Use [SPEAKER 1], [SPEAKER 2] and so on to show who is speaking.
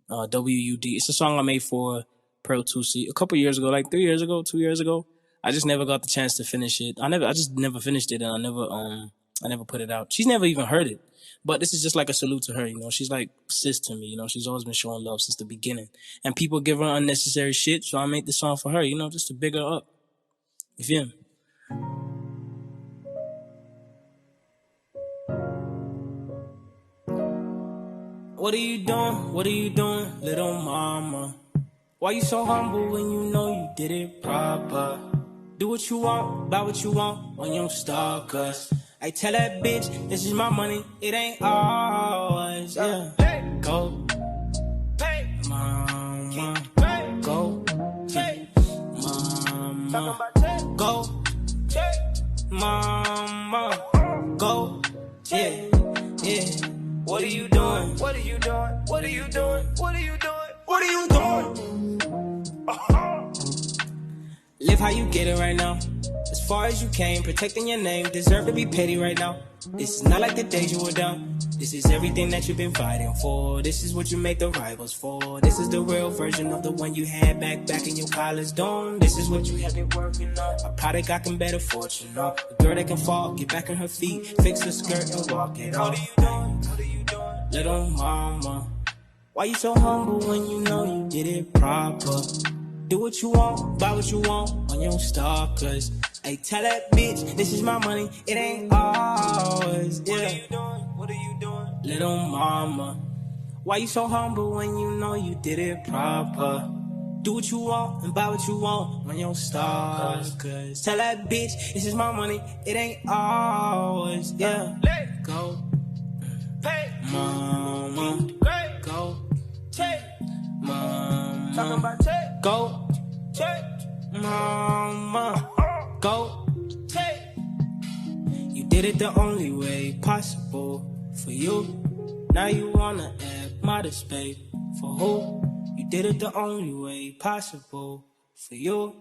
[SPEAKER 1] WUD. It's a song I made for Pearl 2C a couple years ago, like 3 years ago, 2 years ago. I just never got the chance to finish it. I just never finished it, and I never put it out. She's never even heard it. But this is just like a salute to her, you know. She's like sis to me, you know. She's always been showing love since the beginning. And people give her unnecessary shit, so I made this song for her, you know, just to big her up. You feel me? What are you doing? What are you doing, little mama? Why you so humble when you know you did it proper? Do what you want, buy what you want when you don't stalk us. I tell that bitch, this is my money, it ain't ours. Yeah, go, mama, go, mama, go, mama, go, yeah, yeah. What are you doing? What are you doing? What are you doing? What are you doing? What are you doing? Live how you get it right now. As far as you came, protecting your name, deserve to be petty right now. This is not like the days you were down. This is everything that you've been fighting for. This is what you make the rivals for. This is the real version of the one you had back in your college dorm. This is what you have been working on. A product I can bet a fortune on. A girl that can fall, get back on her feet, fix her skirt and walk it off. What are you doing? What are you doing? Little mama, why you so humble when you know you did it proper? Do what you want, buy what you want on your stalkers. Hey, tell that bitch, this is my money, it ain't ours. Yeah. What are you doing? What are you doing? Little mama, why you so humble when you know you did it proper? Do what you want and buy what you want on your stalkers. Tell that bitch, this is my money, it ain't ours. Yeah. Let go. Pay. Mama. Go. Take. Mama. Talking about take. Go, take, mama, go, take. You did it the only way possible for you. Now you wanna act modest, babe. For who? You did it the only way possible for you.